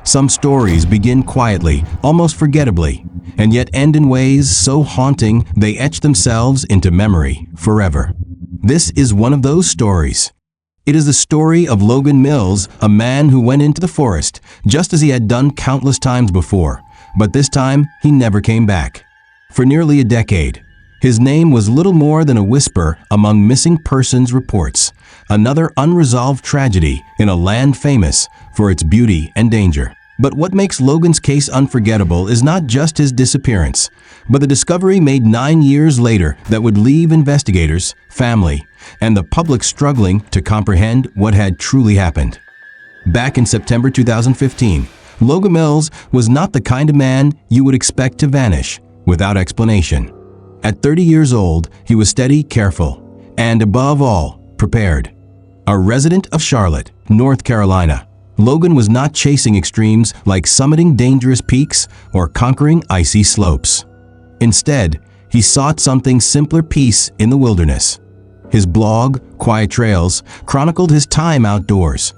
Some stories begin quietly, almost forgettably, and yet end in ways so haunting they etch themselves into memory forever. This is one of those stories. It is the story of Logan Mills, a man who went into the forest, just as he had done countless times before, but this time he never came back. For nearly a decade, his name was little more than a whisper among missing persons reports, another unresolved tragedy in a land famous for its beauty and danger. But what makes Logan's case unforgettable is not just his disappearance, but the discovery made 9 years later that would leave investigators, family, and the public struggling to comprehend what had truly happened. Back in September 2015, Logan Mills was not the kind of man you would expect to vanish without explanation. At 30 years old, he was steady, careful, and above all, prepared. A resident of Charlotte, North Carolina, Logan was not chasing extremes like summiting dangerous peaks or conquering icy slopes. Instead, he sought something simpler: peace in the wilderness. His blog, Quiet Trails, chronicled his time outdoors.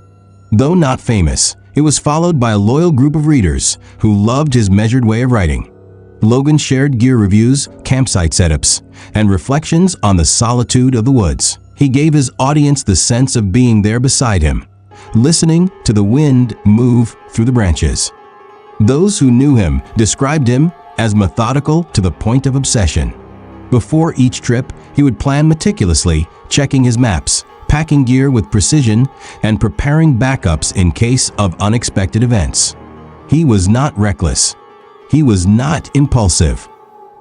Though not famous, it was followed by a loyal group of readers who loved his measured way of writing. Logan shared gear reviews, campsite setups, and reflections on the solitude of the woods. He gave his audience the sense of being there beside him, listening to the wind move through the branches. Those who knew him described him as methodical to the point of obsession. Before each trip, he would plan meticulously, checking his maps, packing gear with precision, and preparing backups in case of unexpected events. He was not reckless. He was not impulsive.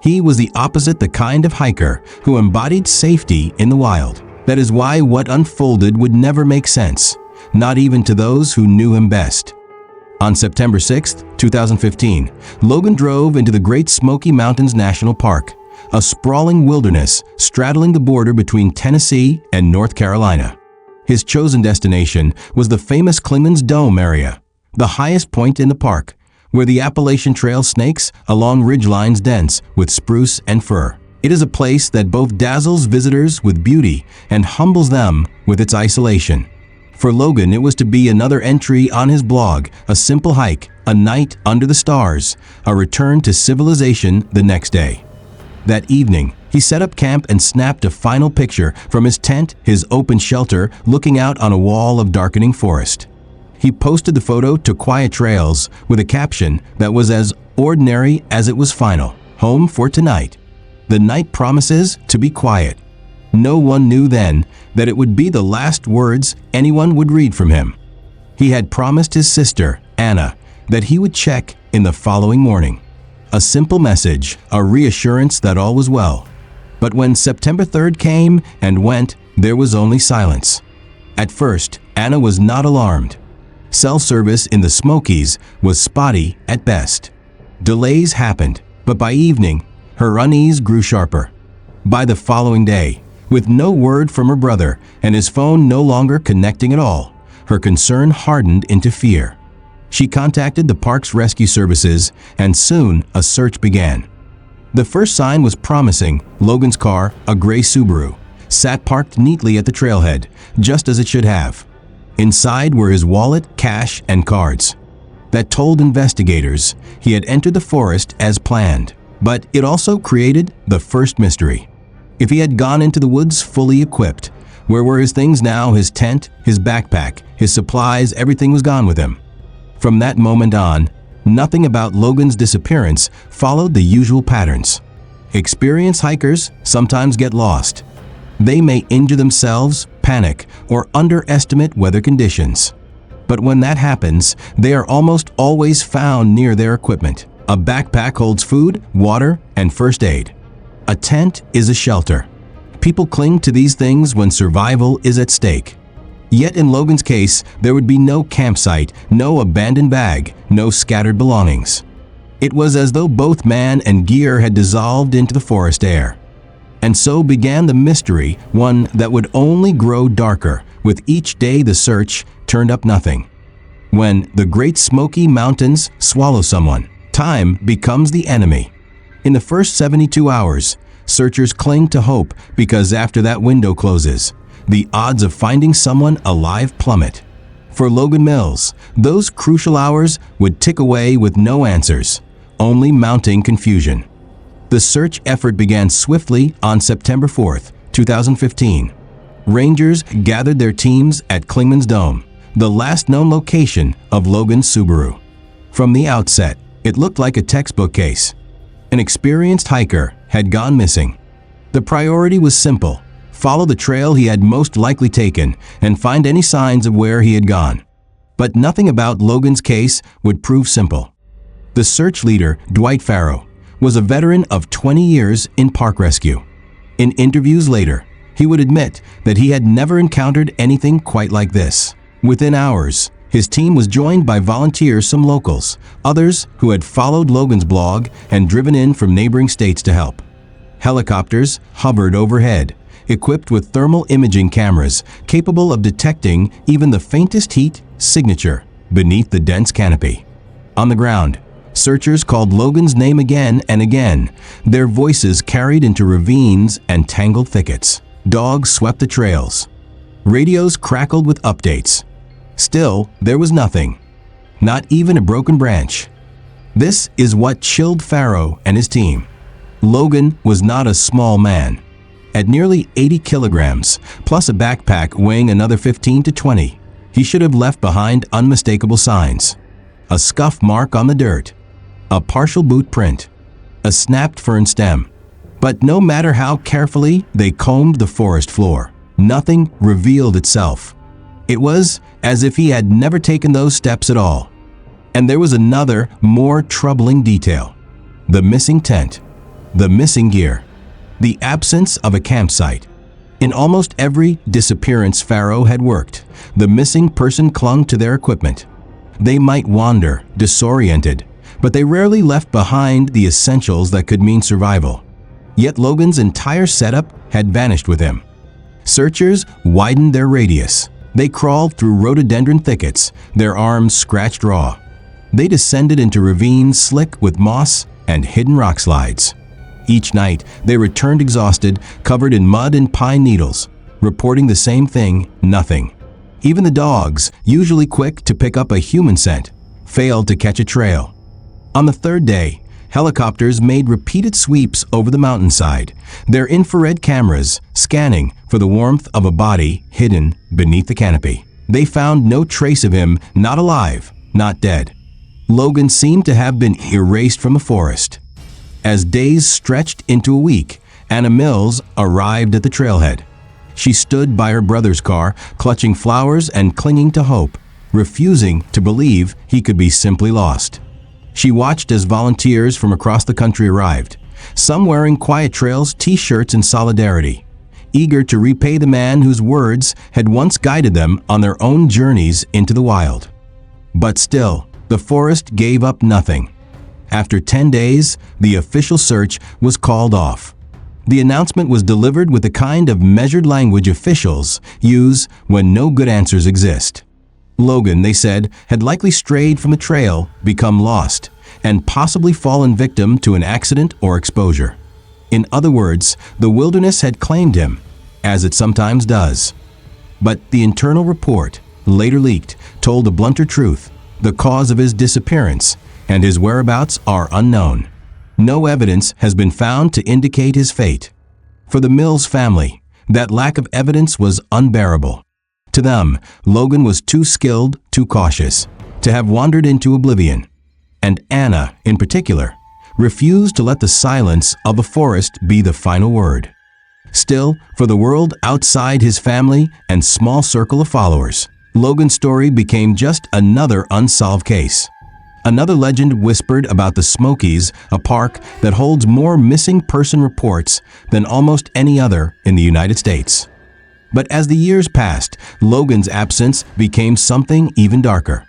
He was the opposite, the kind of hiker who embodied safety in the wild. That is why what unfolded would never make sense, not even to those who knew him best. On September 6, 2015, Logan drove into the Great Smoky Mountains National Park, a sprawling wilderness straddling the border between Tennessee and North Carolina. His chosen destination was the famous Clingman's Dome area, the highest point in the park, where the Appalachian Trail snakes along ridgelines dense with spruce and fir. It is a place that both dazzles visitors with beauty and humbles them with its isolation. For Logan, it was to be another entry on his blog, a simple hike, a night under the stars, a return to civilization the next day. That evening, he set up camp and snapped a final picture from his tent, his open shelter, looking out on a wall of darkening forest. He posted the photo to Quiet Trails with a caption that was as ordinary as it was final: "Home for tonight. The night promises to be quiet." No one knew then that it would be the last words anyone would read from him. He had promised his sister, Anna, that he would check in the following morning. A simple message, a reassurance that all was well. But when September 3rd came and went, there was only silence. At first, Anna was not alarmed. Cell service in the Smokies was spotty at best. Delays happened, but by evening, her unease grew sharper. By the following day, with no word from her brother and his phone no longer connecting at all, her concern hardened into fear. She contacted the park's rescue services, and soon a search began. The first sign was promising. Logan's car, a gray Subaru, sat parked neatly at the trailhead, just as it should have. Inside were his wallet, cash, and cards. That told investigators he had entered the forest as planned. But it also created the first mystery. If he had gone into the woods fully equipped, where were his things now? His tent, his backpack, his supplies, everything was gone with him. From that moment on, nothing about Logan's disappearance followed the usual patterns. Experienced hikers sometimes get lost. They may injure themselves, panic, or underestimate weather conditions. But when that happens, they are almost always found near their equipment. A backpack holds food, water, and first aid. A tent is a shelter. People cling to these things when survival is at stake. Yet in Logan's case, there would be no campsite, no abandoned bag, no scattered belongings. It was as though both man and gear had dissolved into the forest air. And so began the mystery, one that would only grow darker. With each day the search turned up nothing. When the Great Smoky Mountains swallow someone, time becomes the enemy. In the first 72 hours, searchers cling to hope because after that window closes, the odds of finding someone alive plummet. For Logan Mills, those crucial hours would tick away with no answers, only mounting confusion. The search effort began swiftly on September 4th, 2015. Rangers gathered their teams at Clingman's Dome, the last known location of Logan's Subaru. From the outset, it looked like a textbook case. An experienced hiker had gone missing. The priority was simple: follow the trail he had most likely taken and find any signs of where he had gone. But nothing about Logan's case would prove simple. The search leader, Dwight Farrow, was a veteran of 20 years in park rescue. In interviews later, he would admit that he had never encountered anything quite like this. Within hours, his team was joined by volunteers, some locals, others who had followed Logan's blog and driven in from neighboring states to help. Helicopters hovered overhead, equipped with thermal imaging cameras capable of detecting even the faintest heat signature beneath the dense canopy. On the ground, searchers called Logan's name again and again, their voices carried into ravines and tangled thickets. Dogs swept the trails. Radios crackled with updates. Still, there was nothing. Not even a broken branch. This is what chilled Farrow and his team. Logan was not a small man. At nearly 80 kilograms, plus a backpack weighing another 15 to 20, he should have left behind unmistakable signs. A scuff mark on the dirt, a partial boot print, a snapped fern stem. But no matter how carefully they combed the forest floor, nothing revealed itself. It was as if he had never taken those steps at all. And there was another, more troubling detail: the missing tent, the missing gear, the absence of a campsite. In almost every disappearance Farrow had worked, the missing person clung to their equipment. They might wander, disoriented, but they rarely left behind the essentials that could mean survival. Yet Logan's entire setup had vanished with him. Searchers widened their radius. They crawled through rhododendron thickets, their arms scratched raw. They descended into ravines slick with moss and hidden rock slides. Each night, they returned exhausted, covered in mud and pine needles, reporting the same thing: nothing. Even the dogs, usually quick to pick up a human scent, failed to catch a trail. On the third day, helicopters made repeated sweeps over the mountainside, their infrared cameras scanning for the warmth of a body hidden beneath the canopy. They found no trace of him, not alive, not dead. Logan seemed to have been erased from the forest. As days stretched into a week, Anna Mills arrived at the trailhead. She stood by her brother's car, clutching flowers and clinging to hope, refusing to believe he could be simply lost. She watched as volunteers from across the country arrived, some wearing Quiet Trails t-shirts in solidarity, eager to repay the man whose words had once guided them on their own journeys into the wild. But still, the forest gave up nothing. After 10 days, the official search was called off. The announcement was delivered with the kind of measured language officials use when no good answers exist. Logan, they said, had likely strayed from the trail, become lost, and possibly fallen victim to an accident or exposure. In other words, the wilderness had claimed him, as it sometimes does. But the internal report, later leaked, told a blunter truth: the cause of his disappearance and his whereabouts are unknown. No evidence has been found to indicate his fate. For the Mills family, that lack of evidence was unbearable. To them, Logan was too skilled, too cautious, to have wandered into oblivion. And Anna, in particular, refused to let the silence of the forest be the final word. Still, for the world outside his family and small circle of followers, Logan's story became just another unsolved case. Another legend whispered about the Smokies, a park that holds more missing person reports than almost any other in the United States. But as the years passed, Logan's absence became something even darker.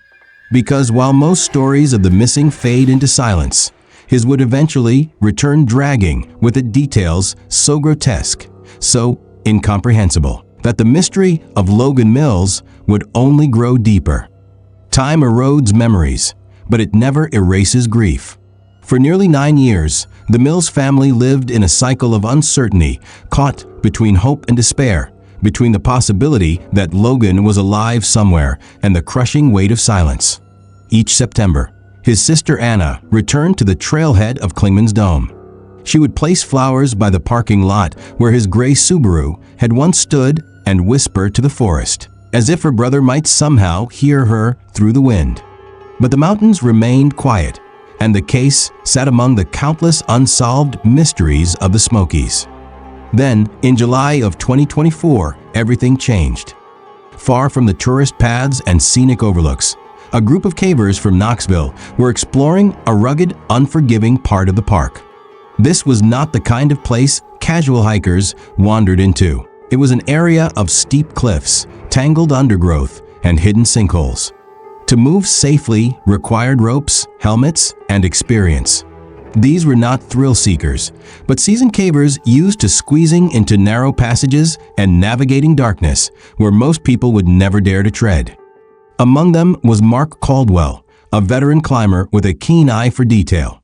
Because while most stories of the missing fade into silence, his would eventually return dragging with the details so grotesque, so incomprehensible, that the mystery of Logan Mills would only grow deeper. Time erodes memories, but it never erases grief. For nearly 9 years, the Mills family lived in a cycle of uncertainty, caught between hope and despair, between the possibility that Logan was alive somewhere and the crushing weight of silence. Each September, his sister Anna returned to the trailhead of Clingman's Dome. She would place flowers by the parking lot where his gray Subaru had once stood and whisper to the forest, as if her brother might somehow hear her through the wind. But the mountains remained quiet, and the case sat among the countless unsolved mysteries of the Smokies. Then, in July of 2024, everything changed. Far from the tourist paths and scenic overlooks, a group of cavers from Knoxville were exploring a rugged, unforgiving part of the park. This was not the kind of place casual hikers wandered into. It was an area of steep cliffs, tangled undergrowth, and hidden sinkholes. To move safely required ropes, helmets, and experience. These were not thrill seekers, but seasoned cavers used to squeezing into narrow passages and navigating darkness where most people would never dare to tread. Among them was Mark Caldwell, a veteran climber with a keen eye for detail.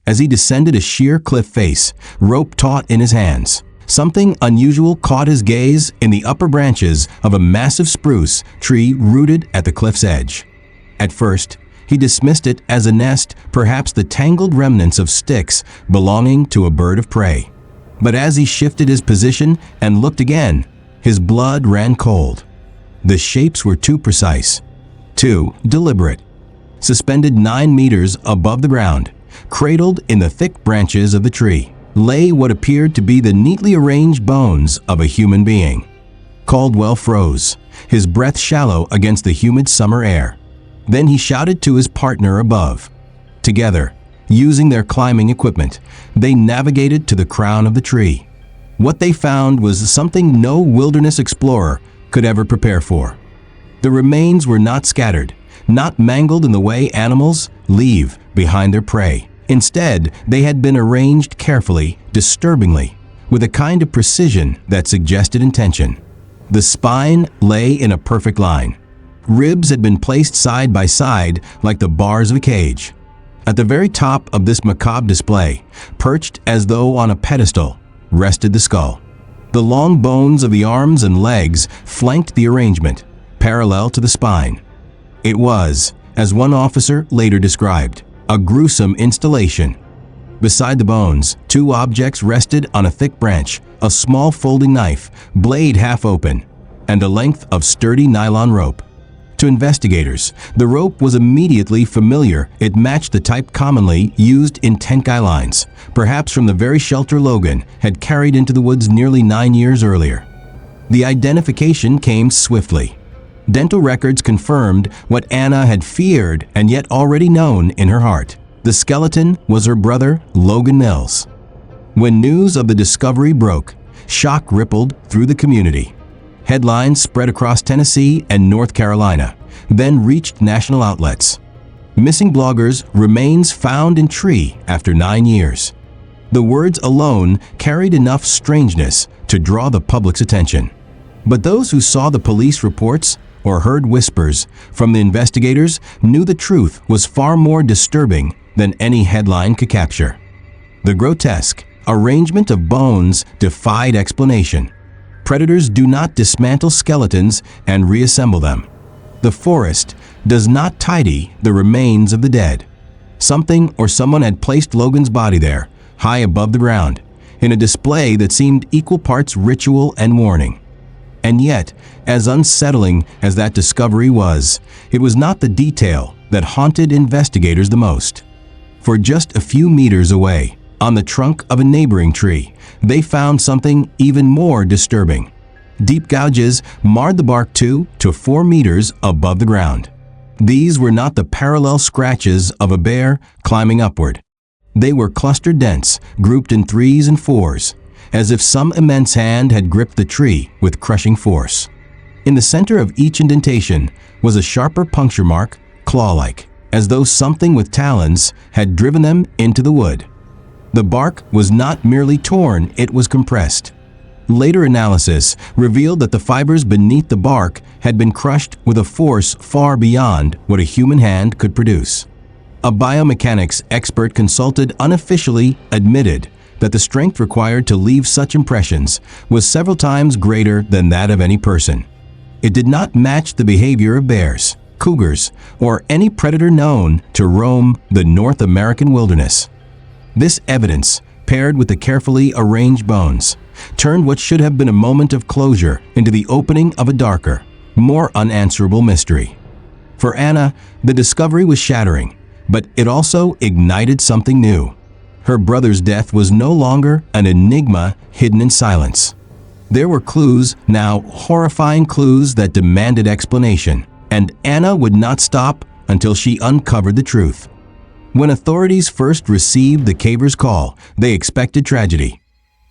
As he descended a sheer cliff face, rope taut in his hands, something unusual caught his gaze in the upper branches of a massive spruce tree rooted at the cliff's edge. At first, he dismissed it as a nest, perhaps the tangled remnants of sticks belonging to a bird of prey. But as he shifted his position and looked again, his blood ran cold. The shapes were too precise, too deliberate. Suspended 9 meters above the ground, cradled in the thick branches of the tree, lay what appeared to be the neatly arranged bones of a human being. Caldwell froze, his breath shallow against the humid summer air. Then he shouted to his partner above. Together, using their climbing equipment, they navigated to the crown of the tree. What they found was something no wilderness explorer could ever prepare for. The remains were not scattered, not mangled in the way animals leave behind their prey. Instead, they had been arranged carefully, disturbingly, with a kind of precision that suggested intention. The spine lay in a perfect line. Ribs had been placed side by side like the bars of a cage. At the very top of this macabre display, perched as though on a pedestal, rested the skull. The long bones of the arms and legs flanked the arrangement, parallel to the spine. It was, as one officer later described, a gruesome installation. Beside the bones, 2 objects rested on a thick branch, a small folding knife, blade half open, and a length of sturdy nylon rope. To investigators, the rope was immediately familiar. It matched the type commonly used in tent guy lines, perhaps from the very shelter Logan had carried into the woods nearly 9 years earlier. The identification came swiftly. Dental records confirmed what Anna had feared and yet already known in her heart. The skeleton was her brother, Logan Mills. When news of the discovery broke, shock rippled through the community. Headlines spread across Tennessee and North Carolina, then reached national outlets. Missing bloggers, remains found in tree after 9 years. The words alone carried enough strangeness to draw the public's attention. But those who saw the police reports or heard whispers from the investigators knew the truth was far more disturbing than any headline could capture. The grotesque arrangement of bones defied explanation. Predators do not dismantle skeletons and reassemble them. The forest does not tidy the remains of the dead. Something or someone had placed Logan's body there, high above the ground, in a display that seemed equal parts ritual and warning. And yet, as unsettling as that discovery was, it was not the detail that haunted investigators the most. For just a few meters away, on the trunk of a neighboring tree, they found something even more disturbing. Deep gouges marred the bark 2 to 4 meters above the ground. These were not the parallel scratches of a bear climbing upward. They were clustered dents, grouped in 3s and 4s, as if some immense hand had gripped the tree with crushing force. In the center of each indentation was a sharper puncture mark, claw-like, as though something with talons had driven them into the wood. The bark was not merely torn, it was compressed. Later analysis revealed that the fibers beneath the bark had been crushed with a force far beyond what a human hand could produce. A biomechanics expert consulted unofficially admitted that the strength required to leave such impressions was several times greater than that of any person. It did not match the behavior of bears, cougars, or any predator known to roam the North American wilderness. This evidence, paired with the carefully arranged bones, turned what should have been a moment of closure into the opening of a darker, more unanswerable mystery. For Anna, the discovery was shattering, but it also ignited something new. Her brother's death was no longer an enigma hidden in silence. There were clues, now horrifying clues that demanded explanation, and Anna would not stop until she uncovered the truth. When authorities first received the caver's call, they expected tragedy.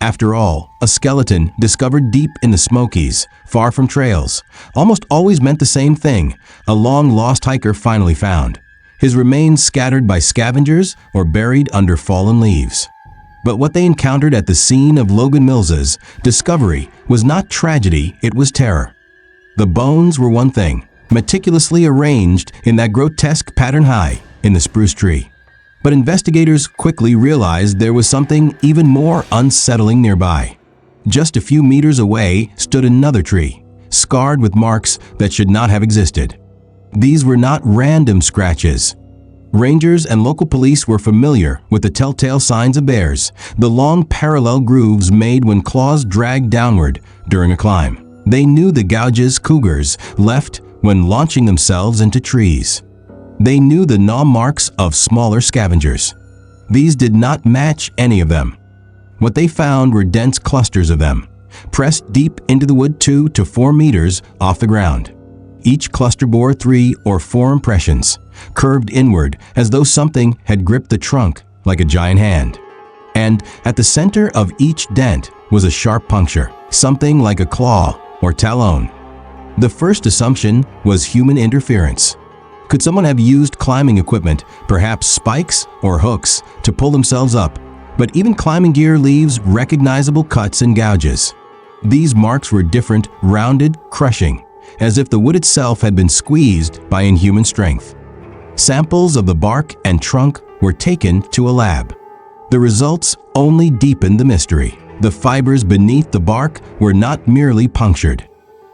After all, a skeleton discovered deep in the Smokies, far from trails, almost always meant the same thing: a long-lost hiker finally found, his remains scattered by scavengers or buried under fallen leaves. But what they encountered at the scene of Logan Mills's discovery was not tragedy, it was terror. The bones were one thing, meticulously arranged in that grotesque pattern high in the spruce tree. But investigators quickly realized there was something even more unsettling nearby. Just a few meters away stood another tree, scarred with marks that should not have existed. These were not random scratches. Rangers and local police were familiar with the telltale signs of bears, the long parallel grooves made when claws dragged downward during a climb. They knew the gouges cougars left when launching themselves into trees. They knew the gnaw marks of smaller scavengers. These did not match any of them. What they found were dense clusters of them, pressed deep into the wood 2 to 4 meters off the ground. Each cluster bore 3 or 4 impressions, curved inward as though something had gripped the trunk like a giant hand. And at the center of each dent was a sharp puncture, something like a claw or talon. The first assumption was human interference. Could someone have used climbing equipment, perhaps spikes or hooks, to pull themselves up? But even climbing gear leaves recognizable cuts and gouges. These marks were different, rounded, crushing, as if the wood itself had been squeezed by inhuman strength. Samples of the bark and trunk were taken to a lab. The results only deepened the mystery. The fibers beneath the bark were not merely punctured.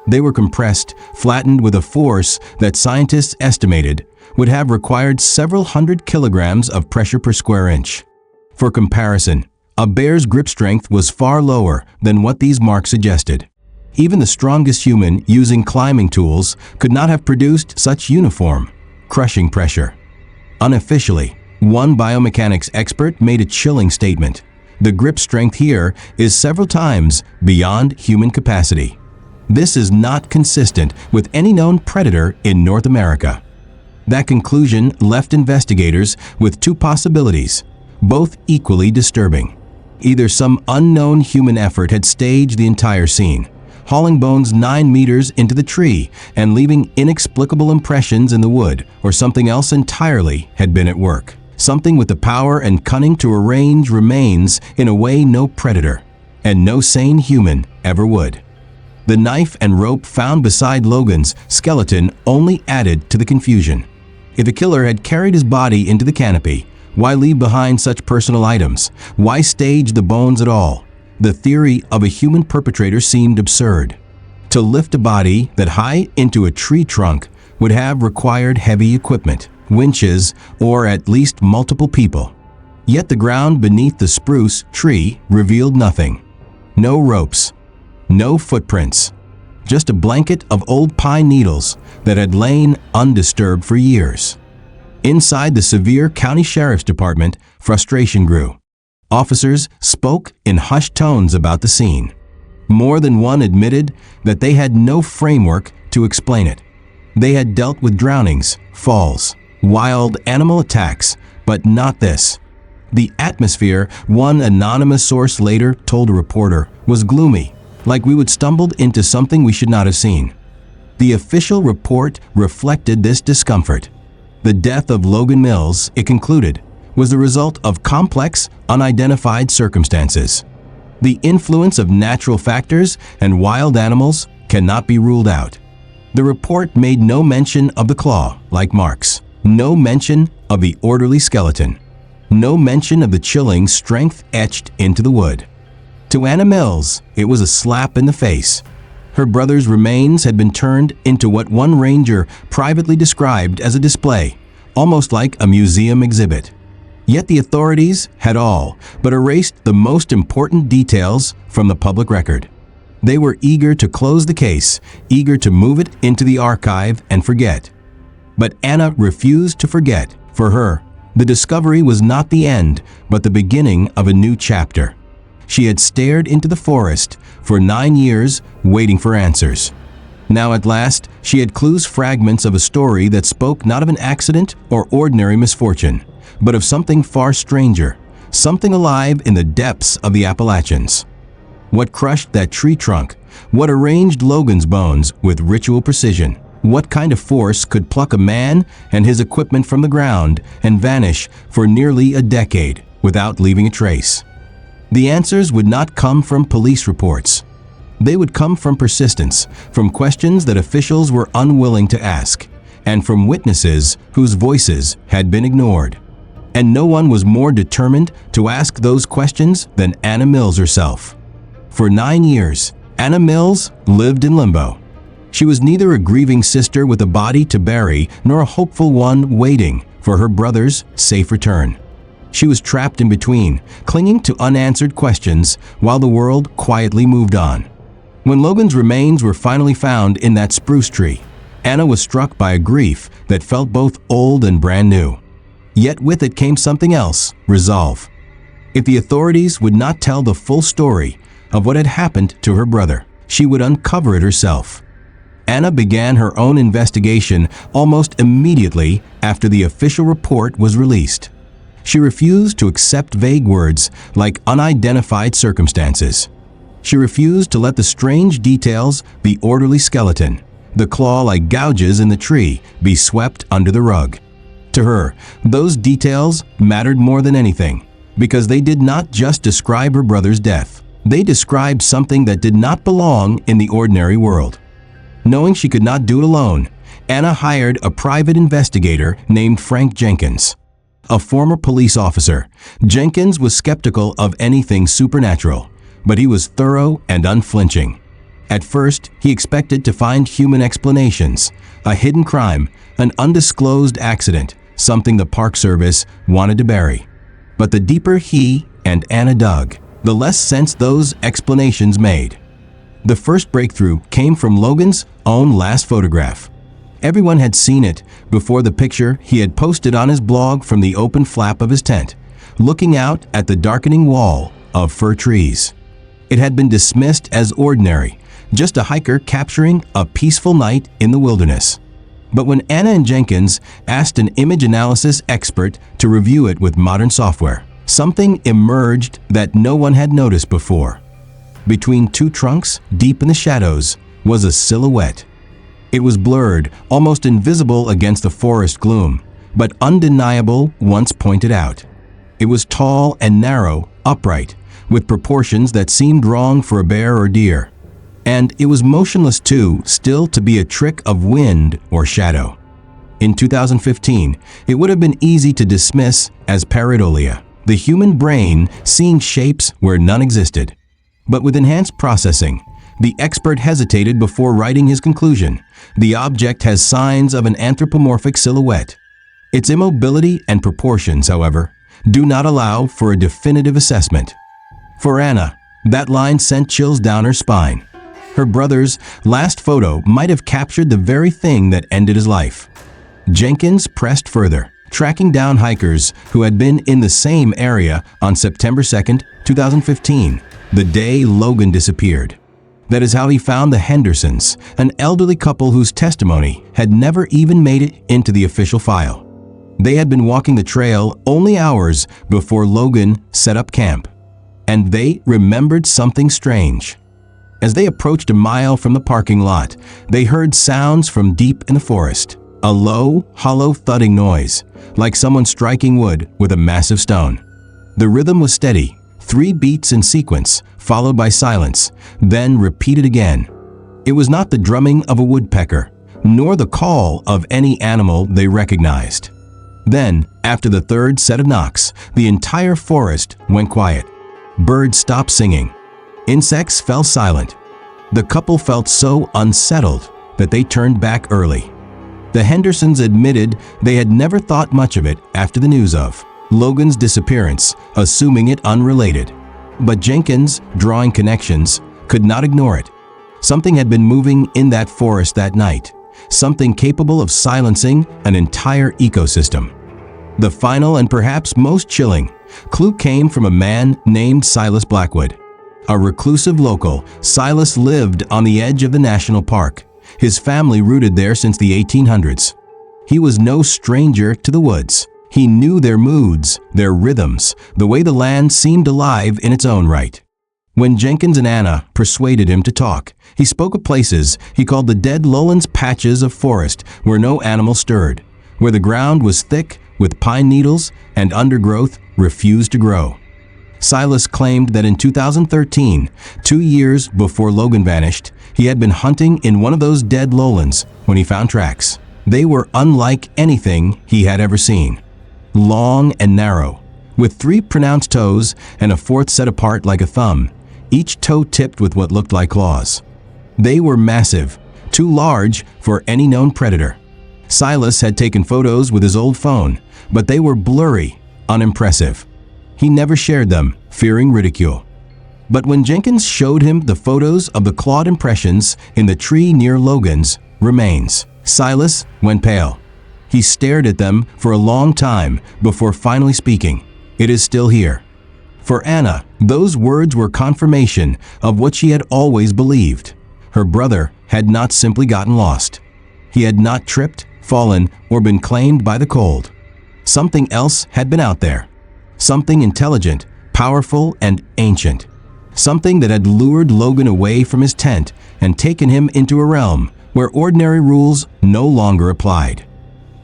They were compressed, flattened with a force that scientists estimated would have required several hundred kilograms of pressure per square inch. For comparison, a bear's grip strength was far lower than what these marks suggested. Even the strongest human using climbing tools could not have produced such uniform, crushing pressure. Unofficially, one biomechanics expert made a chilling statement. The grip strength here is several times beyond human capacity. This is not consistent with any known predator in North America. That conclusion left investigators with 2 possibilities, both equally disturbing. Either some unknown human effort had staged the entire scene, hauling bones 9 meters into the tree and leaving inexplicable impressions in the wood, or something else entirely had been at work. Something with the power and cunning to arrange remains in a way no predator and no sane human ever would. The knife and rope found beside Logan's skeleton only added to the confusion. If a killer had carried his body into the canopy, why leave behind such personal items? Why stage the bones at all? The theory of a human perpetrator seemed absurd. To lift a body that high into a tree trunk would have required heavy equipment, winches, or at least multiple people. Yet the ground beneath the spruce tree revealed nothing. No ropes. No footprints, just a blanket of old pine needles that had lain undisturbed for years. Inside the Sevier County Sheriff's Department, frustration grew. Officers spoke in hushed tones about the scene. More than one admitted that they had no framework to explain it. They had dealt with drownings, falls, wild animal attacks, but not this. The atmosphere, one anonymous source later told a reporter, was gloomy, like we would stumbled into something we should not have seen. The official report reflected this discomfort. The death of Logan Mills, it concluded, was the result of complex, unidentified circumstances. The influence of natural factors and wild animals cannot be ruled out. The report made no mention of the claw-like marks, no mention of the orderly skeleton. no mention of the chilling strength etched into the wood. To Anna Mills, it was a slap in the face. Her brother's remains had been turned into what one ranger privately described as a display, almost like a museum exhibit. Yet the authorities had all but erased the most important details from the public record. They were eager to close the case, eager to move it into the archive and forget. But Anna refused to forget. For her, the discovery was not the end, but the beginning of a new chapter. She had stared into the forest for 9 years, waiting for answers. Now at last, she had clues, fragments of a story that spoke not of an accident or ordinary misfortune, but of something far stranger, something alive in the depths of the Appalachians. What crushed that tree trunk? What arranged Logan's bones with ritual precision? What kind of force could pluck a man and his equipment from the ground and vanish for nearly a decade without leaving a trace? The answers would not come from police reports. They would come from persistence, from questions that officials were unwilling to ask, and from witnesses whose voices had been ignored. And no one was more determined to ask those questions than Anna Mills herself. For 9 years, Anna Mills lived in limbo. She was neither a grieving sister with a body to bury nor a hopeful one waiting for her brother's safe return. She was trapped in between, clinging to unanswered questions while the world quietly moved on. When Logan's remains were finally found in that spruce tree, Anna was struck by a grief that felt both old and brand new. Yet with it came something else: resolve. If the authorities would not tell the full story of what had happened to her brother, she would uncover it herself. Anna began her own investigation almost immediately after the official report was released. She refused to accept vague words like unidentified circumstances. She refused to let the strange details, the orderly skeleton, the claw-like gouges in the tree, be swept under the rug. To her, those details mattered more than anything, because they did not just describe her brother's death. They described something that did not belong in the ordinary world. Knowing she could not do it alone, Anna hired a private investigator named Frank Jenkins. A former police officer, Jenkins was skeptical of anything supernatural, but he was thorough and unflinching. At first, he expected to find human explanations, a hidden crime, an undisclosed accident, something the Park Service wanted to bury. But the deeper he and Anna dug, the less sense those explanations made. The first breakthrough came from Logan's own last photograph. Everyone had seen it before the picture he had posted on his blog from the open flap of his tent, looking out at the darkening wall of fir trees. It had been dismissed as ordinary, just a hiker capturing a peaceful night in the wilderness. But when Anna and Jenkins asked an image analysis expert to review it with modern software, something emerged that no one had noticed before. Between two trunks, deep in the shadows, was a silhouette. It was blurred, almost invisible against the forest gloom, but undeniable once pointed out. It was tall and narrow, upright, with proportions that seemed wrong for a bear or deer. And it was motionless too, still to be a trick of wind or shadow. In 2015, it would have been easy to dismiss as pareidolia, the human brain seeing shapes where none existed. But with enhanced processing, the expert hesitated before writing his conclusion. The object has signs of an anthropomorphic silhouette. Its immobility and proportions, however, do not allow for a definitive assessment. For Anna, that line sent chills down her spine. Her brother's last photo might have captured the very thing that ended his life. Jenkins pressed further, tracking down hikers who had been in the same area on September 2, 2015, the day Logan disappeared. That is how he found the Hendersons, an elderly couple whose testimony had never even made it into the official file. They had been walking the trail only hours before Logan set up camp, and they remembered something strange. As they approached a mile from the parking lot, they heard sounds from deep in the forest, a low, hollow thudding noise, like someone striking wood with a massive stone. The rhythm was steady, 3 beats in sequence, followed by silence, then repeated again. It was not the drumming of a woodpecker, nor the call of any animal they recognized. Then, after the third set of knocks, the entire forest went quiet. Birds stopped singing. Insects fell silent. The couple felt so unsettled that they turned back early. The Hendersons admitted they had never thought much of it after the news of Logan's disappearance, assuming it unrelated. But Jenkins, drawing connections, could not ignore it. Something had been moving in that forest that night, something capable of silencing an entire ecosystem. The final and perhaps most chilling clue came from a man named Silas Blackwood. A reclusive local, Silas lived on the edge of the national park, his family rooted there since the 1800s. He was no stranger to the woods. He knew their moods, their rhythms, the way the land seemed alive in its own right. When Jenkins and Anna persuaded him to talk, he spoke of places he called the dead lowlands patches of forest where no animal stirred, where the ground was thick with pine needles and undergrowth refused to grow. Silas claimed that in 2013, 2 years before Logan vanished, he had been hunting in one of those dead lowlands when he found tracks. They were unlike anything he had ever seen. Long and narrow, with 3 pronounced toes and a 4th set apart like a thumb, each toe tipped with what looked like claws. They were massive, too large for any known predator. Silas had taken photos with his old phone, but they were blurry, unimpressive. He never shared them, fearing ridicule. But when Jenkins showed him the photos of the clawed impressions in the tree near Logan's remains, Silas went pale. He stared at them for a long time before finally speaking. "It is still here." For Anna, those words were confirmation of what she had always believed. Her brother had not simply gotten lost. He had not tripped, fallen, or been claimed by the cold. Something else had been out there. Something intelligent, powerful, and ancient. Something that had lured Logan away from his tent and taken him into a realm where ordinary rules no longer applied.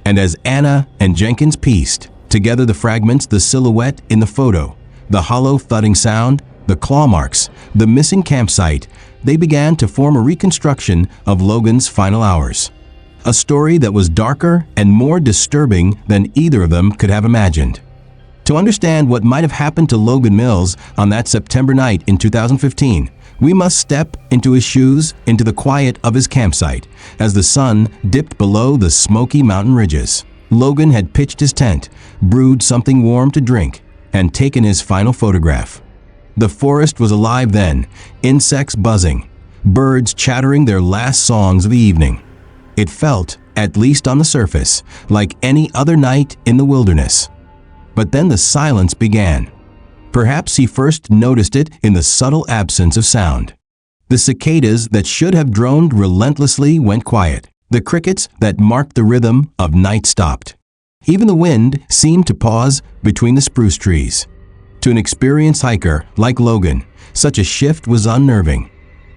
And as Anna and Jenkins pieced together the fragments, the silhouette in the photo, the hollow thudding sound, the claw marks, the missing campsite, they began to form a reconstruction of Logan's final hours. A story that was darker and more disturbing than either of them could have imagined. To understand what might have happened to Logan Mills on that September night in 2015, we must step into his shoes, into the quiet of his campsite, as the sun dipped below the smoky mountain ridges. Logan had pitched his tent, brewed something warm to drink, and taken his final photograph. The forest was alive then, insects buzzing, birds chattering their last songs of the evening. It felt, at least on the surface, like any other night in the wilderness. But then the silence began. Perhaps he first noticed it in the subtle absence of sound. The cicadas that should have droned relentlessly went quiet. The crickets that marked the rhythm of night stopped. Even the wind seemed to pause between the spruce trees. To an experienced hiker like Logan, such a shift was unnerving.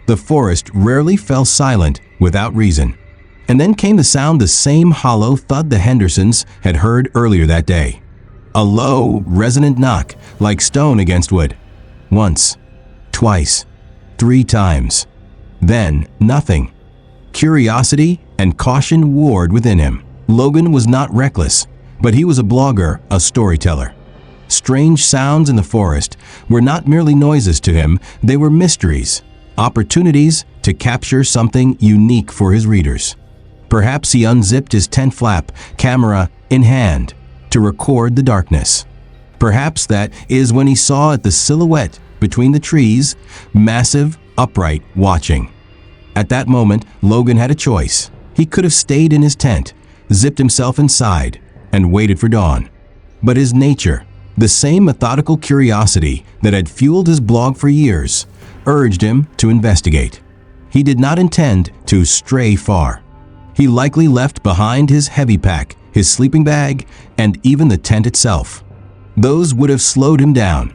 The forest rarely fell silent without reason. And then came the sound, the same hollow thud the Hendersons had heard earlier that day. A low, resonant knock, like stone against wood. Once, twice, 3 times. Then, nothing. Curiosity and caution warred within him. Logan was not reckless, but he was a blogger, a storyteller. Strange sounds in the forest were not merely noises to him, they were mysteries, opportunities to capture something unique for his readers. Perhaps he unzipped his tent flap, camera in hand, to record the darkness. Perhaps that is when he saw the silhouette between the trees, massive, upright, watching. At that moment, Logan had a choice. He could have stayed in his tent, zipped himself inside, and waited for dawn. But his nature, the same methodical curiosity that had fueled his blog for years, urged him to investigate. He did not intend to stray far. He likely left behind his heavy pack, his sleeping bag, and even the tent itself. Those would have slowed him down.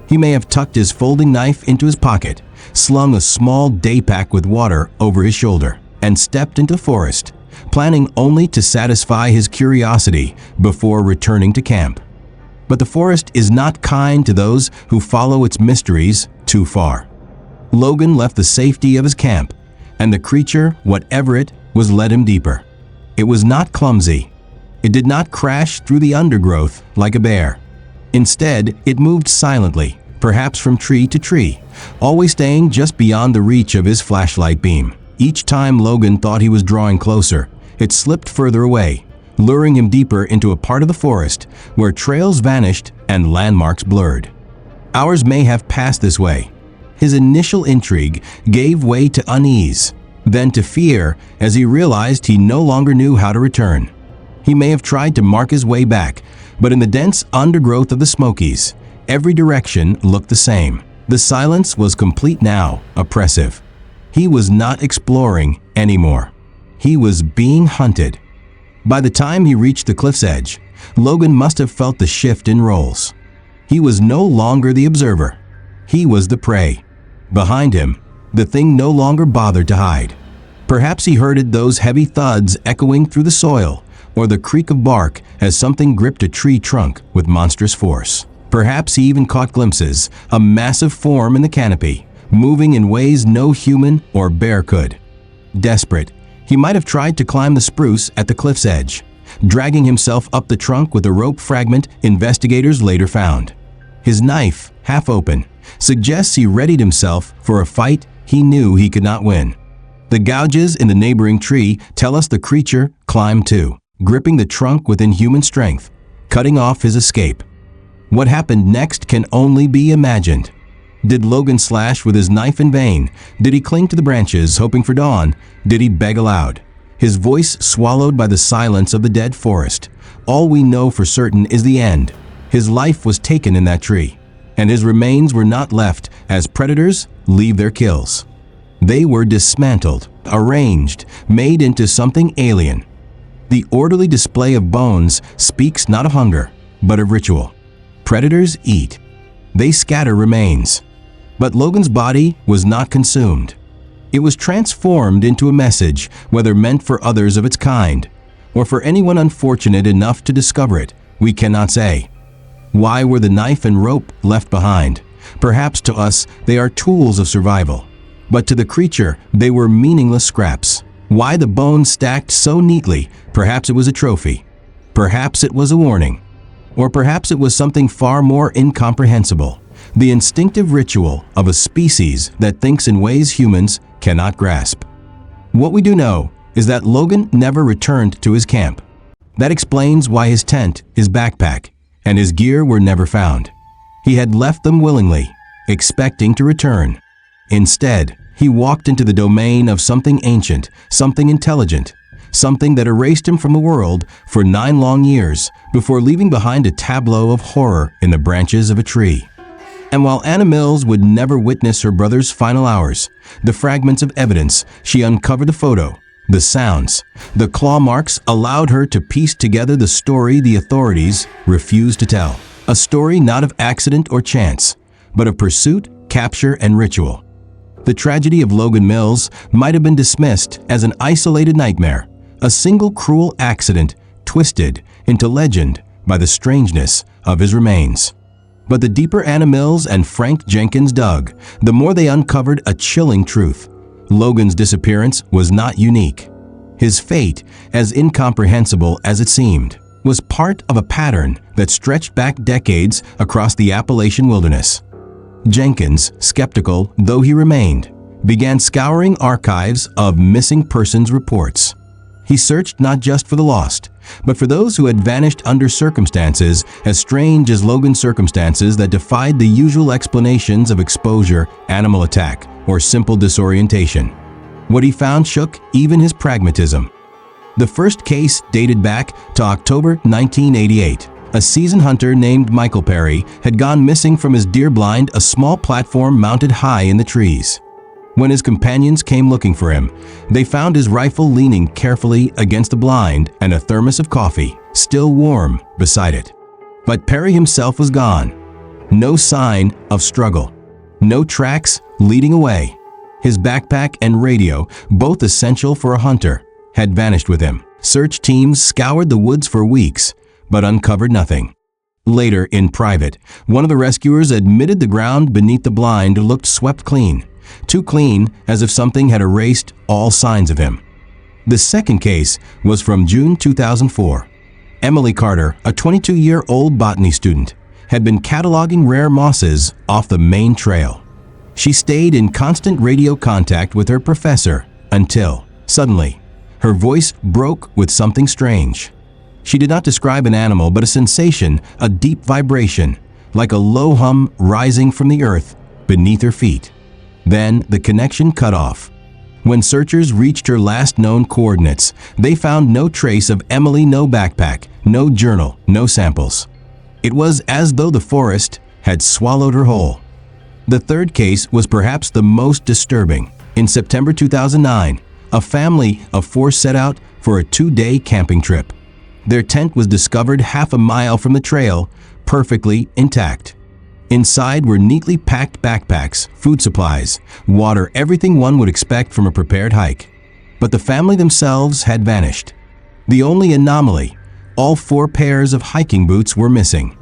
He may have tucked his folding knife into his pocket, slung a small day pack with water over his shoulder, and stepped into the forest, planning only to satisfy his curiosity before returning to camp. But the forest is not kind to those who follow its mysteries too far. Logan left the safety of his camp, and the creature, whatever it was, led him deeper. It was not clumsy. It did not crash through the undergrowth like a bear. Instead, it moved silently, perhaps from tree to tree, always staying just beyond the reach of his flashlight beam. Each time Logan thought he was drawing closer, it slipped further away, luring him deeper into a part of the forest where trails vanished and landmarks blurred. Hours may have passed this way. His initial intrigue gave way to unease, then to fear as he realized he no longer knew how to return. He may have tried to mark his way back, but in the dense undergrowth of the Smokies, every direction looked the same. The silence was complete now, oppressive. He was not exploring anymore. He was being hunted. By the time he reached the cliff's edge, Logan must have felt the shift in roles. He was no longer the observer. He was the prey. Behind him, the thing no longer bothered to hide. Perhaps he heard those heavy thuds echoing through the soil, or the creak of bark as something gripped a tree trunk with monstrous force. Perhaps he even caught glimpses, a massive form in the canopy, moving in ways no human or bear could. Desperate, he might have tried to climb the spruce at the cliff's edge, dragging himself up the trunk with a rope fragment investigators later found. His knife, half open, suggests he readied himself for a fight he knew he could not win. The gouges in the neighboring tree tell us the creature climbed too, gripping the trunk with inhuman strength, cutting off his escape. What happened next can only be imagined. Did Logan slash with his knife in vain? Did he cling to the branches, hoping for dawn? Did he beg aloud? His voice swallowed by the silence of the dead forest. All we know for certain is the end. His life was taken in that tree, and his remains were not left as predators leave their kills. They were dismantled, arranged, made into something alien. The orderly display of bones speaks not of hunger, but of ritual. Predators eat. They scatter remains. But Logan's body was not consumed. It was transformed into a message, whether meant for others of its kind, or for anyone unfortunate enough to discover it, we cannot say. Why were the knife and rope left behind? Perhaps to us they are tools of survival, but to the creature they were meaningless scraps. Why the bones stacked so neatly? Perhaps it was a trophy. Perhaps it was a warning. Or perhaps it was something far more incomprehensible, the instinctive ritual of a species that thinks in ways humans cannot grasp. What we do know is that Logan never returned to his camp. That explains why his tent, his backpack, and his gear were never found. He had left them willingly, expecting to return. Instead, he walked into the domain of something ancient, something intelligent, something that erased him from the world for 9 long years before leaving behind a tableau of horror in the branches of a tree. And while Anna Mills would never witness her brother's final hours, the fragments of evidence she uncovered, the photo, the sounds, the claw marks allowed her to piece together the story the authorities refused to tell. A story not of accident or chance, but of pursuit, capture, and ritual. The tragedy of Logan Mills might have been dismissed as an isolated nightmare, a single cruel accident twisted into legend by the strangeness of his remains. But the deeper Anna Mills and Frank Jenkins dug, the more they uncovered a chilling truth. Logan's disappearance was not unique. His fate, as incomprehensible as it seemed, was part of a pattern that stretched back decades across the Appalachian wilderness. Jenkins, skeptical though he remained, began scouring archives of missing persons reports. He searched not just for the lost, but for those who had vanished under circumstances as strange as Logan's circumstances that defied the usual explanations of exposure, animal attack, or simple disorientation. What he found shook even his pragmatism. The first case dated back to October 1988. A seasoned hunter named Michael Perry had gone missing from his deer blind, a small platform mounted high in the trees. When his companions came looking for him, they found his rifle leaning carefully against the blind and a thermos of coffee, still warm, beside it. But Perry himself was gone. No sign of struggle. No tracks leading away. His backpack and radio, both essential for a hunter, had vanished with him. Search teams scoured the woods for weeks, but uncovered nothing. Later, in private, one of the rescuers admitted the ground beneath the blind looked swept clean. Too clean as if something had erased all signs of him. The second case was from June 2004. Emily Carter, a 22-year-old botany student, had been cataloging rare mosses off the main trail. She stayed in constant radio contact with her professor until, suddenly, her voice broke with something strange. She did not describe an animal, but a sensation, a deep vibration, like a low hum rising from the earth beneath her feet. Then the connection cut off. When searchers reached her last known coordinates, they found no trace of Emily, no backpack, no journal, no samples. It was as though the forest had swallowed her whole. The third case was perhaps the most disturbing. In September 2009, a family of four set out for a 2-day camping trip. Their tent was discovered half a mile from the trail, perfectly intact. Inside were neatly packed backpacks, food supplies, water, everything one would expect from a prepared hike. But the family themselves had vanished. The only anomaly, all 4 pairs of hiking boots were missing.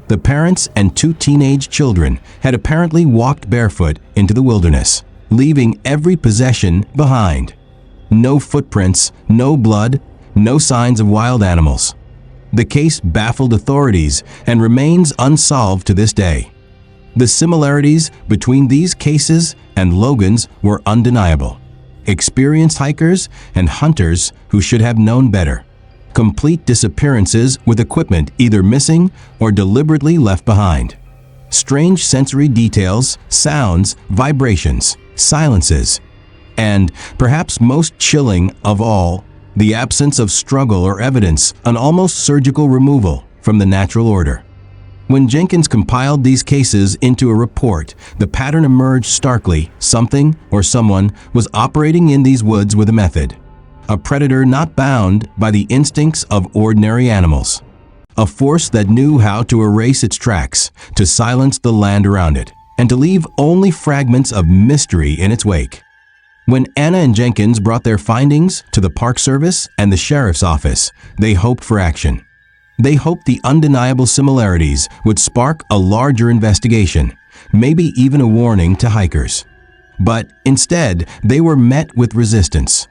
The parents and 2 teenage children had apparently walked barefoot into the wilderness, leaving every possession behind. No footprints, no blood, no signs of wild animals. The case baffled authorities and remains unsolved to this day. The similarities between these cases and Logan's were undeniable. Experienced hikers and hunters who should have known better. Complete disappearances with equipment either missing or deliberately left behind. Strange sensory details, sounds, vibrations, silences. And, perhaps most chilling of all, the absence of struggle or evidence, an almost surgical removal from the natural order. When Jenkins compiled these cases into a report, the pattern emerged starkly. Something or someone was operating in these woods with a method. A predator not bound by the instincts of ordinary animals. A force that knew how to erase its tracks, to silence the land around it, and to leave only fragments of mystery in its wake. When Anna and Jenkins brought their findings to the Park Service and the Sheriff's Office, they hoped for action. They hoped the undeniable similarities would spark a larger investigation, maybe even a warning to hikers. But instead, they were met with resistance.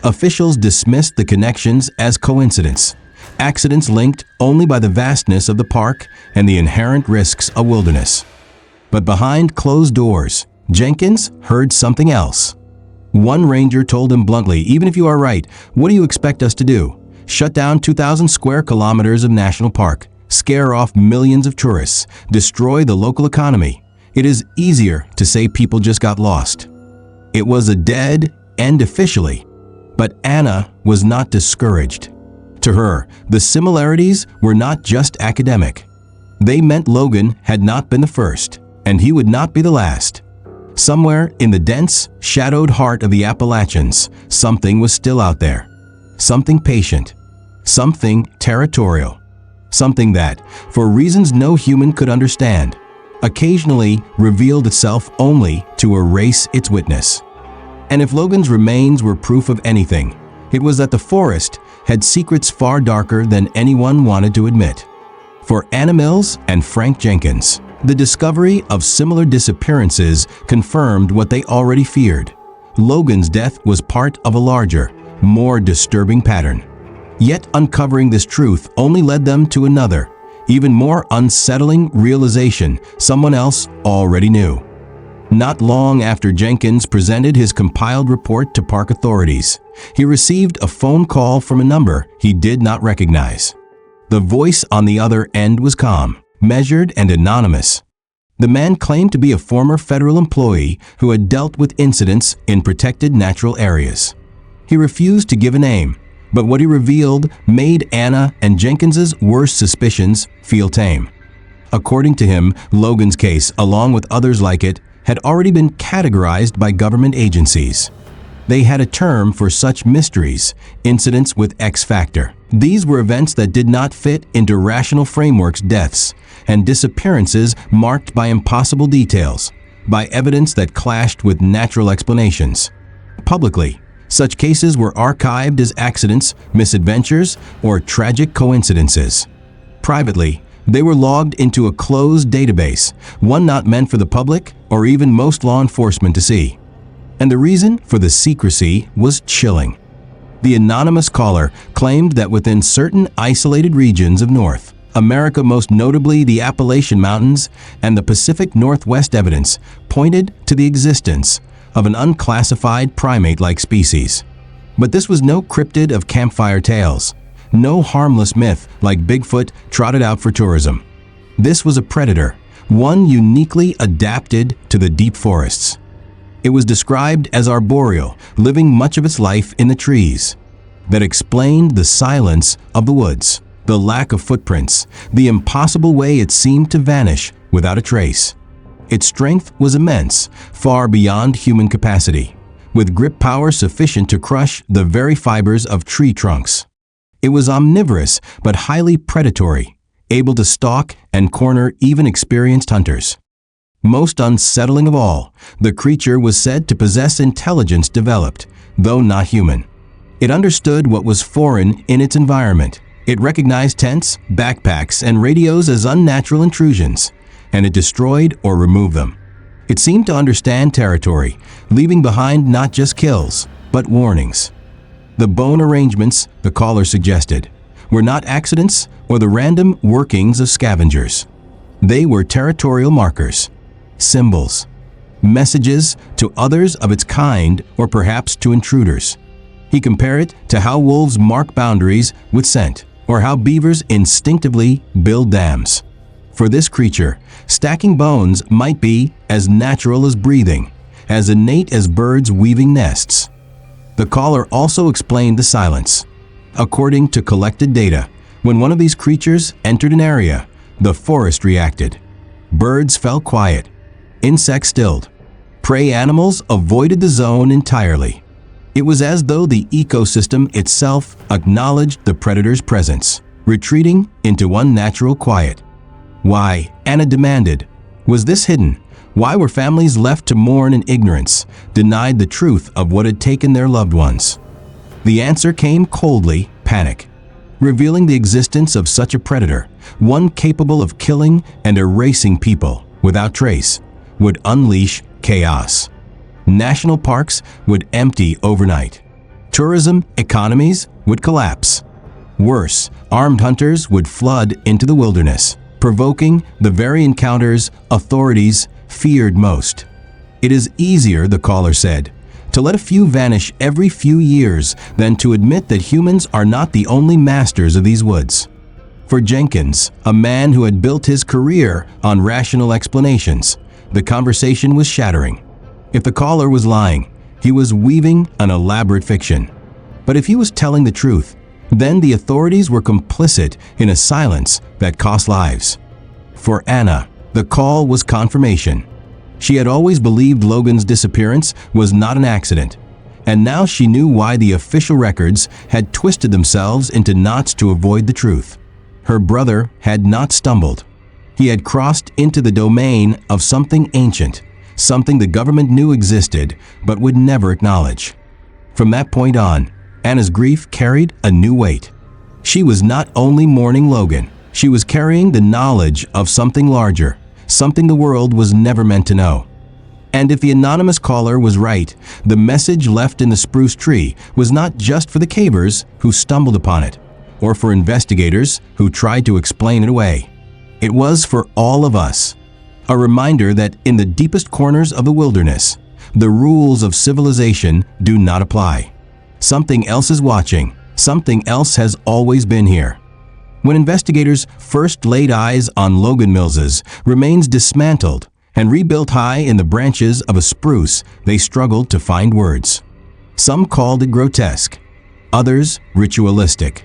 Officials dismissed the connections as coincidence, accidents linked only by the vastness of the park and the inherent risks of wilderness. But behind closed doors, Jenkins heard something else. One ranger told him bluntly, "Even if you are right, what do you expect us to do? Shut down 2,000 square kilometers of national park, scare off millions of tourists, destroy the local economy. It is easier to say people just got lost." It was a dead end officially, but Anna was not discouraged. To her, the similarities were not just academic. They meant Logan had not been the first, and he would not be the last. Somewhere in the dense, shadowed heart of the Appalachians, something was still out there. Something patient. Something territorial. Something that, for reasons no human could understand, occasionally revealed itself only to erase its witness. And if Logan's remains were proof of anything, it was that the forest had secrets far darker than anyone wanted to admit. For Anna Mills and Frank Jenkins, the discovery of similar disappearances confirmed what they already feared. Logan's death was part of a larger, more disturbing pattern. Yet uncovering this truth only led them to another, even more unsettling realization someone else already knew. Not long after Jenkins presented his compiled report to park authorities, he received a phone call from a number he did not recognize. The voice on the other end was calm, measured, and anonymous. The man claimed to be a former federal employee who had dealt with incidents in protected natural areas. He refused to give a name, but what he revealed made Anna and Jenkins's worst suspicions feel tame. According to him, Logan's case, along with others like it, had already been categorized by government agencies. They had a term for such mysteries, incidents with X factor. These were events that did not fit into rational frameworks, deaths, and disappearances marked by impossible details, by evidence that clashed with natural explanations. Publicly, such cases were archived as accidents, misadventures, or tragic coincidences. Privately, they were logged into a closed database, one not meant for the public or even most law enforcement to see. And the reason for the secrecy was chilling. The anonymous caller claimed that within certain isolated regions of North America, most notably the Appalachian Mountains and the Pacific Northwest, evidence pointed to the existence of an unclassified primate-like species. But this was no cryptid of campfire tales, no harmless myth like Bigfoot trotted out for tourism. This was a predator, one uniquely adapted to the deep forests. It was described as arboreal, living much of its life in the trees. That explained the silence of the woods, the lack of footprints, the impossible way it seemed to vanish without a trace. Its strength was immense, far beyond human capacity, with grip power sufficient to crush the very fibers of tree trunks. It was omnivorous but highly predatory, able to stalk and corner even experienced hunters. Most unsettling of all, the creature was said to possess intelligence developed, though not human. It understood what was foreign in its environment. It recognized tents, backpacks, and radios as unnatural intrusions, and it destroyed or removed them. It seemed to understand territory, leaving behind not just kills, but warnings. The bone arrangements, the caller suggested, were not accidents or the random workings of scavengers. They were territorial markers, symbols, messages to others of its kind or perhaps to intruders. He compared it to how wolves mark boundaries with scent, or how beavers instinctively build dams. For this creature, stacking bones might be as natural as breathing, as innate as birds weaving nests. The caller also explained the silence. According to collected data, when one of these creatures entered an area, the forest reacted. Birds fell quiet, insects stilled. Prey animals avoided the zone entirely. It was as though the ecosystem itself acknowledged the predator's presence, retreating into unnatural quiet. Why, Anna demanded, was this hidden? Why were families left to mourn in ignorance, denied the truth of what had taken their loved ones? The answer came coldly: panic. Revealing the existence of such a predator, one capable of killing and erasing people without trace, would unleash chaos. National parks would empty overnight. Tourism economies would collapse. Worse, armed hunters would flood into the wilderness, provoking the very encounters authorities feared most. It is easier, the caller said, to let a few vanish every few years than to admit that humans are not the only masters of these woods. For Jenkins, a man who had built his career on rational explanations, the conversation was shattering. If the caller was lying, he was weaving an elaborate fiction. But if he was telling the truth, then the authorities were complicit in a silence that cost lives. For Anna, the call was confirmation. She had always believed Logan's disappearance was not an accident, and now she knew why the official records had twisted themselves into knots to avoid the truth. Her brother had not stumbled. He had crossed into the domain of something ancient, something the government knew existed but would never acknowledge. From that point on, Anna's grief carried a new weight. She was not only mourning Logan, she was carrying the knowledge of something larger, something the world was never meant to know. And if the anonymous caller was right, the message left in the spruce tree was not just for the cavers who stumbled upon it, or for investigators who tried to explain it away. It was for all of us. A reminder that in the deepest corners of the wilderness, the rules of civilization do not apply. Something else is watching. Something else has always been here. When investigators first laid eyes on Logan Mills's remains dismantled and rebuilt high in the branches of a spruce, they struggled to find words. Some called it grotesque, others ritualistic.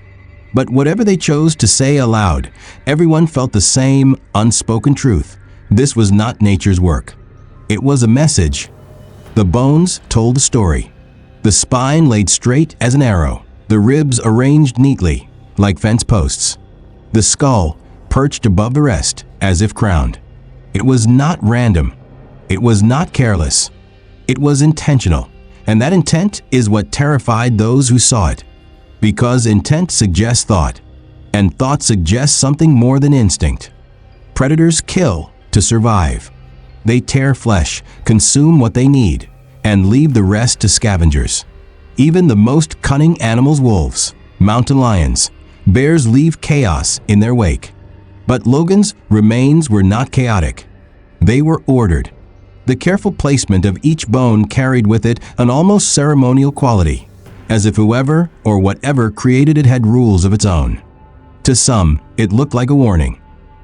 But whatever they chose to say aloud, everyone felt the same unspoken truth. This was not nature's work. It was a message. The bones told a story. The spine laid straight as an arrow, the ribs arranged neatly, like fence posts. The skull perched above the rest, as if crowned. It was not random. It was not careless. It was intentional. And that intent is what terrified those who saw it. Because intent suggests thought, and thought suggests something more than instinct. Predators kill to survive. They tear flesh, consume what they need, and leave the rest to scavengers. Even the most cunning animals, wolves, mountain lions, bears, leave chaos in their wake. But Logan's remains were not chaotic. They were ordered. The careful placement of each bone carried with it an almost ceremonial quality, as if whoever or whatever created it had rules of its own. To some, it looked like a warning,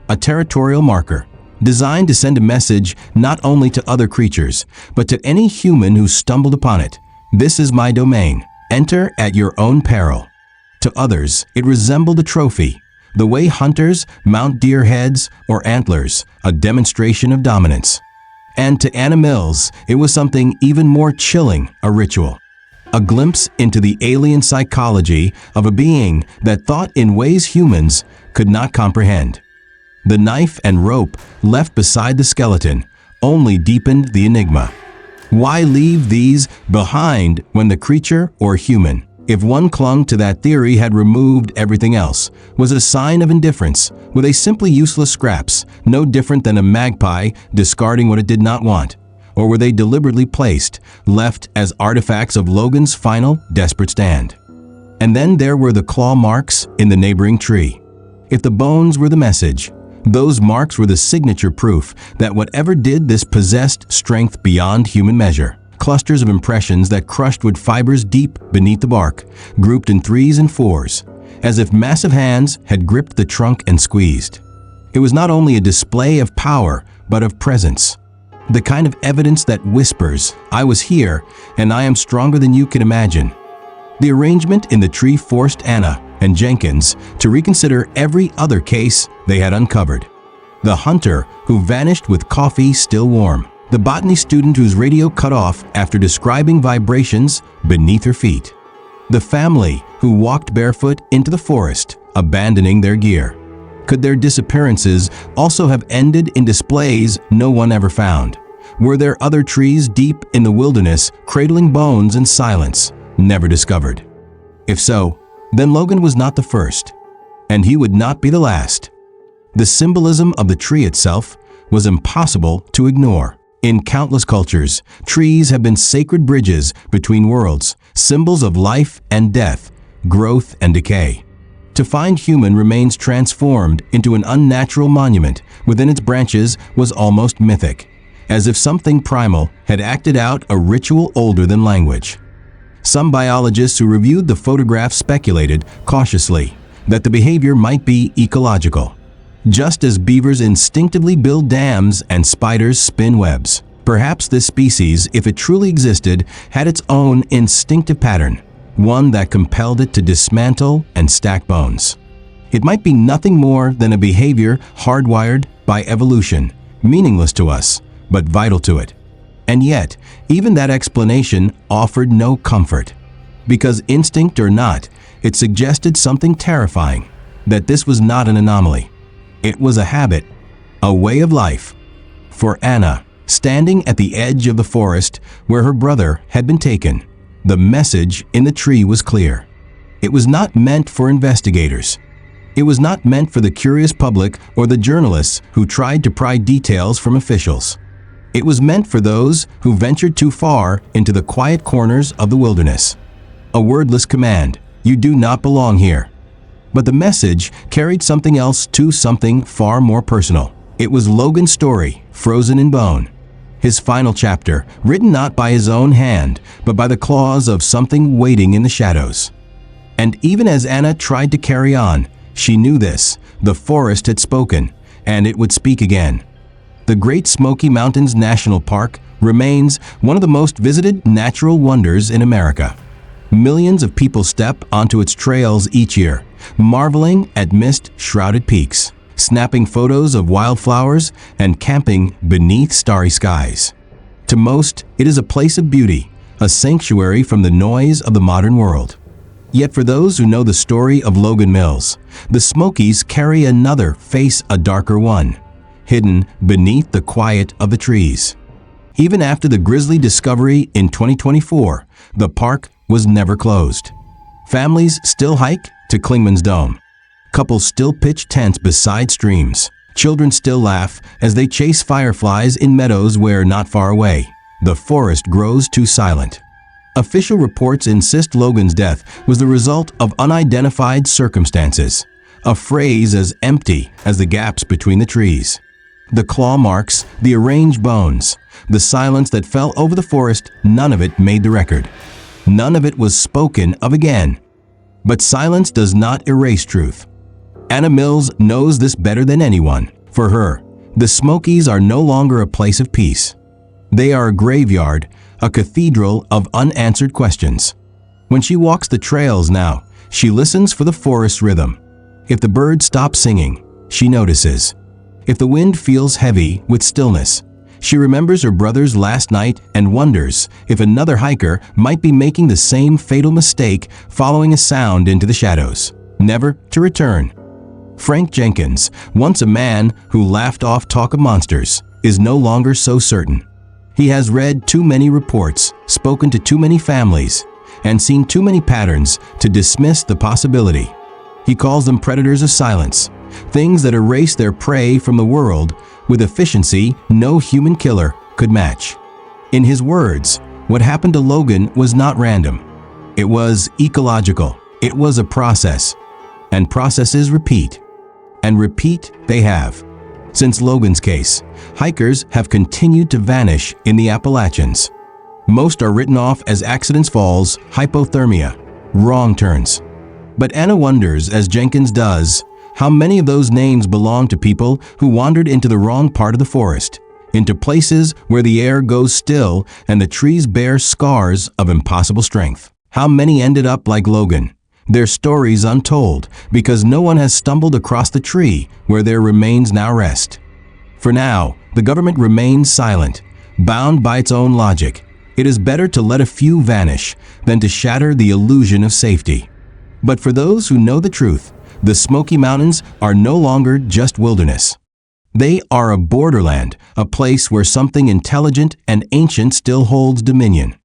a territorial marker, designed to send a message not only to other creatures, but to any human who stumbled upon it. This is my domain. Enter at your own peril. To others, it resembled a trophy, the way hunters mount deer heads or antlers, a demonstration of dominance. And to Anna Mills, it was something even more chilling, a ritual. A glimpse into the alien psychology of a being that thought in ways humans could not comprehend. The knife and rope left beside the skeleton only deepened the enigma. Why leave these behind when the creature or human, if one clung to that theory, had removed everything else? Was it a sign of indifference? Were they simply useless scraps, no different than a magpie discarding what it did not want? Or were they deliberately placed, left as artifacts of Logan's final, desperate stand? And then there were the claw marks in the neighboring tree. If the bones were the message, those marks were the signature proof that whatever did this possessed strength beyond human measure. Clusters of impressions that crushed wood fibers deep beneath the bark, grouped in 3s and 4s, as if massive hands had gripped the trunk and squeezed. It was not only a display of power, but of presence. The kind of evidence that whispers, "I was here, and I am stronger than you can imagine." The arrangement in the tree forced Anna and Jenkins to reconsider every other case they had uncovered. The hunter who vanished with coffee still warm. The botany student whose radio cut off after describing vibrations beneath her feet. The family who walked barefoot into the forest, abandoning their gear. Could their disappearances also have ended in displays no one ever found? Were there other trees deep in the wilderness cradling bones in silence, never discovered? If so, then Logan was not the first, and he would not be the last. The symbolism of the tree itself was impossible to ignore. In countless cultures, trees have been sacred bridges between worlds, symbols of life and death, growth and decay. To find human remains transformed into an unnatural monument within its branches was almost mythic, as if something primal had acted out a ritual older than language. Some biologists who reviewed the photographs speculated, cautiously, that the behavior might be ecological. Just as beavers instinctively build dams and spiders spin webs, perhaps this species, if it truly existed, had its own instinctive pattern, one that compelled it to dismantle and stack bones. It might be nothing more than a behavior hardwired by evolution, meaningless to us, but vital to it. And yet, even that explanation offered no comfort. Because instinct or not, it suggested something terrifying, that this was not an anomaly. It was a habit, a way of life. For Anna, standing at the edge of the forest where her brother had been taken, the message in the tree was clear. It was not meant for investigators. It was not meant for the curious public or the journalists who tried to pry details from officials. It was meant for those who ventured too far into the quiet corners of the wilderness. A wordless command, "You do not belong here." But the message carried something else, too, something far more personal. It was Logan's story, frozen in bone. His final chapter, written not by his own hand, but by the claws of something waiting in the shadows. And even as Anna tried to carry on, she knew this: the forest had spoken, and it would speak again. The Great Smoky Mountains National Park remains one of the most visited natural wonders in America. Millions of people step onto its trails each year, marveling at mist-shrouded peaks, snapping photos of wildflowers, and camping beneath starry skies. To most, it is a place of beauty, a sanctuary from the noise of the modern world. Yet for those who know the story of Logan Mills, the Smokies carry another face, a darker one, hidden beneath the quiet of the trees. Even after the grisly discovery in 2024, the park was never closed. Families still hike to Clingman's Dome. Couples still pitch tents beside streams. Children still laugh as they chase fireflies in meadows where, not far away, the forest grows too silent. Official reports insist Logan's death was the result of unidentified circumstances, a phrase as empty as the gaps between the trees. The claw marks, the arranged bones, the silence that fell over the forest, none of it made the record. None of it was spoken of again. But silence does not erase truth. Anna Mills knows this better than anyone. For her, the Smokies are no longer a place of peace. They are a graveyard, a cathedral of unanswered questions. When she walks the trails now, she listens for the forest's rhythm. If the birds stop singing, she notices. If the wind feels heavy with stillness, she remembers her brother's last night and wonders if another hiker might be making the same fatal mistake, following a sound into the shadows, never to return. Frank Jenkins, once a man who laughed off talk of monsters, is no longer so certain. He has read too many reports, spoken to too many families, and seen too many patterns to dismiss the possibility. He calls them predators of silence, things that erase their prey from the world with efficiency no human killer could match. In his words, what happened to Logan was not random. It was ecological. It was a process. And processes repeat. And repeat they have. Since Logan's case, hikers have continued to vanish in the Appalachians. Most are written off as accidents, falls, hypothermia, wrong turns. But Anna wonders, as Jenkins does, how many of those names belong to people who wandered into the wrong part of the forest, into places where the air goes still and the trees bear scars of impossible strength. How many ended up like Logan, their stories untold, because no one has stumbled across the tree where their remains now rest. For now, the government remains silent, bound by its own logic. It is better to let a few vanish than to shatter the illusion of safety. But for those who know the truth, the Smoky Mountains are no longer just wilderness. They are a borderland, a place where something intelligent and ancient still holds dominion.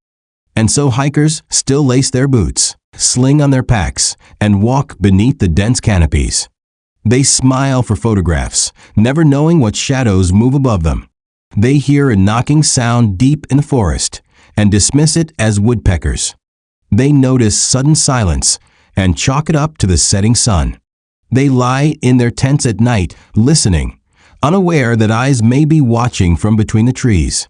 And so hikers still lace their boots, sling on their packs, and walk beneath the dense canopies. They smile for photographs, never knowing what shadows move above them. They hear a knocking sound deep in the forest and dismiss it as woodpeckers. They notice sudden silence and chalk it up to the setting sun. They lie in their tents at night, listening, unaware that eyes may be watching from between the trees.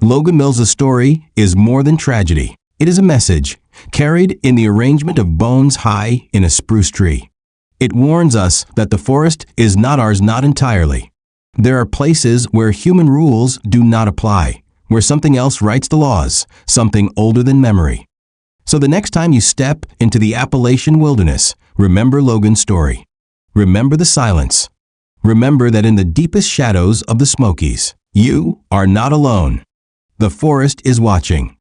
Logan Mills' story is more than tragedy. It is a message, carried in the arrangement of bones high in a spruce tree. It warns us that the forest is not ours, not entirely. There are places where human rules do not apply, where something else writes the laws, something older than memory. So the next time you step into the Appalachian wilderness, remember Logan's story. Remember the silence. Remember that in the deepest shadows of the Smokies, you are not alone. The forest is watching.